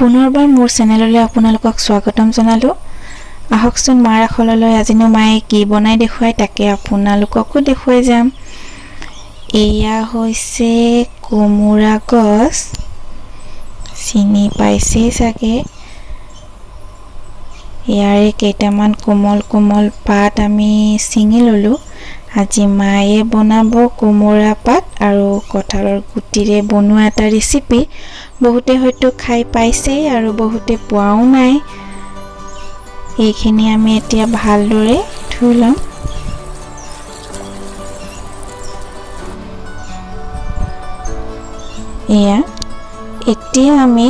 পুনৰবাৰ মোৰ চেনেললৈ আপোনালোকক স্বাগতম জনালোঁ। আহকচোন মাৰ আখললৈ আজিনো মায়ে কি বনাই দেখুৱাই তাকে আপোনালোককো দেখুৱাই যাম। এয়া হৈছে কোমোৰা গছ, চিনি পাইছেই চাগে। ইয়াৰে কেইটামান কোমল কোমল পাত আমি ছিঙি ল'লোঁ। আজি মায়ে বনাব কোমোৰা পাত আৰু কঁঠালৰ গুটিৰে বনোৱা এটা ৰেচিপি। বহুতে হয়তো খাই পাইছেই আৰু বহুতে পোৱাও নাই। এইখিনি আমি এতিয়া ভালদৰে ধুই ল'ম। এতিয়া আমি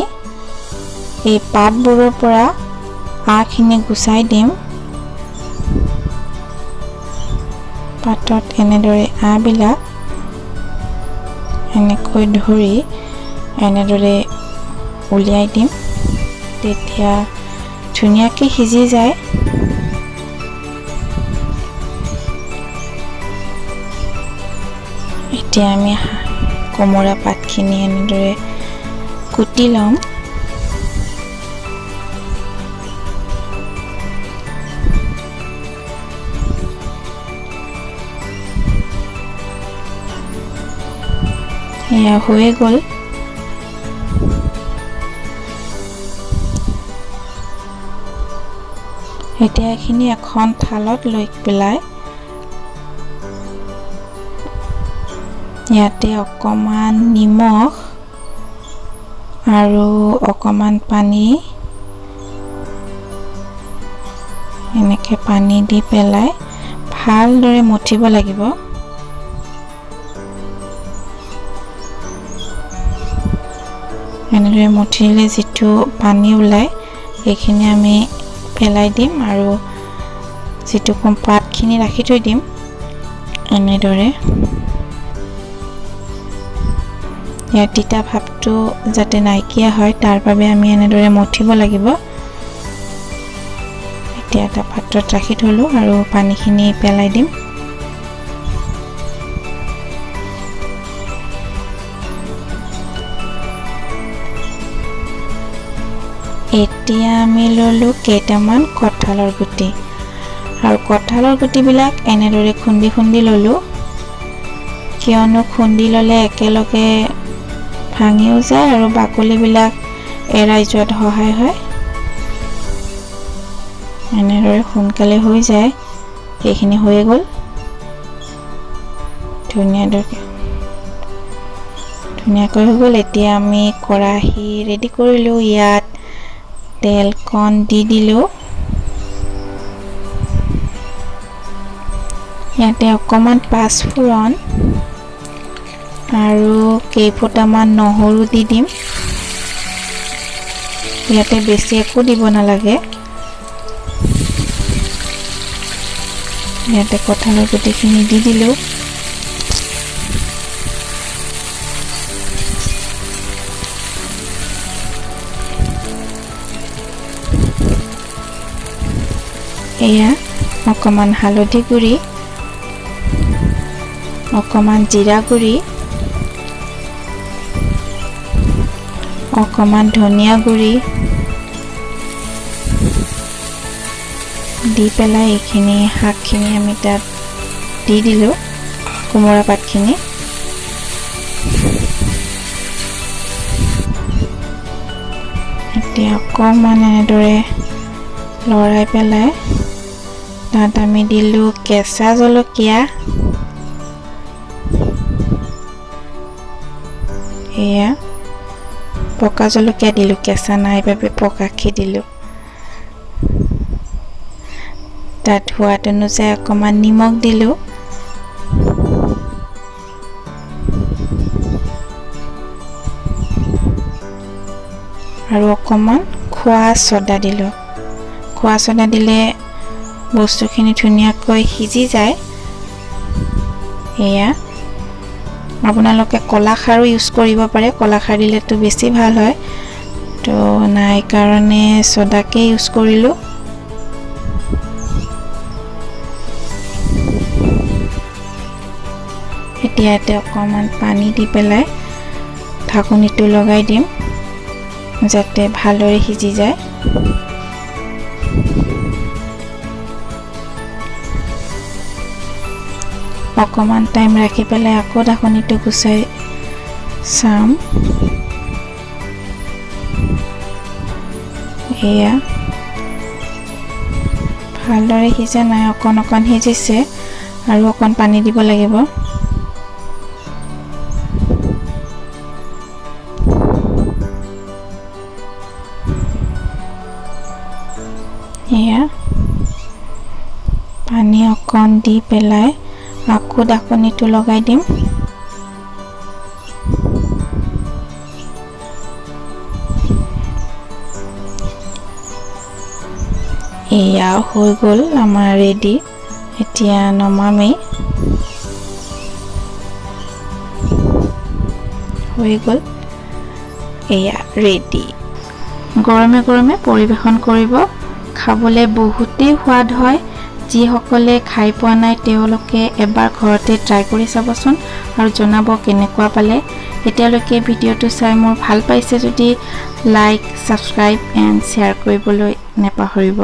এই পাতবোৰৰ পৰা আঁহখিনি গুচাই দিম। পাতত এনেদৰে আঁহবিলাক এনেকৈ ধৰি এনেদৰে উলিয়াই দিম, তেতিয়া ধুনীয়াকৈ সিজি যায়। এতিয়া আমি কোমোৰা পাতখিনি এনেদৰে কুটি ল'ম। এয়া হৈ গ'ল। এতিয়া এইখিনি এখন থালত লৈ পেলাই ইয়াতে অকণমান নিমখ আৰু অকণমান পানী, এনেকৈ পানী দি পেলাই ভালদৰে মঠিব লাগিব। এনেদৰে মঠিলে যিটো পানী ওলায় সেইখিনি আমি পেলাই দিম আৰু যিটো পাতখিনি ৰাখি থৈ দিম। এনেদৰে ইয়াৰ তিতা ভাৱটো যাতে নাইকিয়া হয় তাৰ বাবে আমি এনেদৰে মঠিব লাগিব। এতিয়া এটা পাত্ৰত ৰাখি থলোঁ আৰু পানীখিনি পেলাই দিম। এতিয়া আমি ল'লোঁ কেইটামান কঁঠালৰ গুটি আৰু কঁঠালৰ গুটিবিলাক এনেদৰে খুন্দি খুন্দি ল'লোঁ, কিয়নো খুন্দি ল'লে একেলগে ভাঙিও যায় আৰু বাকলিবিলাক এৰাই যোৱাত সহায় হয়। এনেদৰে সোনকালে হৈ যায়। এইখিনি হৈ গ'ল। ধুনীয়াকৈ হৈ গ'ল। এতিয়া আমি কেৰাহী ৰেডি কৰিলোঁ। ইয়াত তেলকণ দি দিলোঁ। ইয়াতে অকণমান পাঁচফোৰণ আৰু কেইফুটামান নহৰু দি দিম। ইয়াতে বেছি একো দিব নালাগে। ইয়াতে কঁঠালৰ গুটিখিনি দি দিলোঁ। এয়া অকণমান হালধি গুড়ি, অকণমান জিৰা গুড়ি, অকণমান ধনিয়া গুড়ি দি পেলাই এইখিনি শাকখিনি আমি তাত দি দিলোঁ, কোমোৰা পাতখিনি। এতিয়া অকণমান এনেদৰে লৰাই পেলাই তাত আমি দিলোঁ কেঁচা জলকীয়া, এয়া পকা জলকীয়া দিলোঁ, কেঁচা নাই বাবে পকাকৈ দিলোঁ। তাত সোৱাদ অনুযায়ী অকণমান নিমখ দিলোঁ। আৰু অকণমান খোৱা ছ'ডা দিলোঁ। খোৱা ছ'ডা দিলে বস্তুখিনি ধুনীয়াকৈ সিজি যায়। এয়া আপোনালোকে কলাখাৰো ইউজ কৰিব পাৰে, কলাখাৰ দিলেতো বেছি ভাল হয়, তো নাই কাৰণে ছ'ডাকে ইউজ কৰিলোঁ। এতিয়া ইয়াতে অকণমান পানী দি পেলাই ঢাকনিটো লগাই দিম। যাতে ভালদৰে সিজি যায়। অকমান টাইম ৰাখি পেলাই আকৌ ঢাকনিটো গুচাই চাম। এয়া ভালদৰে সিজা নাই, অকণ সিজিছে আৰু অকণ পানী দিব লাগিব। এয়া পানী অকণ দি পেলাই আকৌ ঢাকনিটো লগাই দিম। এয়া হৈ গ'ল আমাৰ ৰেডি। এতিয়া নমামেই, হৈ গ'ল। এয়া ৰেডি। গৰমে গৰমে পৰিৱেশন কৰিব। খাবলৈ বহুতেই সোৱাদ হয়। যিসকলে খাই পোৱা নাই তেওঁলোকে এবাৰ ঘৰতে ট্ৰাই কৰি চাবচোন আৰু জনাব কেনেকুৱা পালে। এতিয়ালৈকে ভিডিঅ'টো চাই মোৰ ভাল পাইছে যদি লাইক, ছাবস্ক্ৰাইব এণ্ড শ্বেয়াৰ কৰিবলৈ নেপাহৰিব।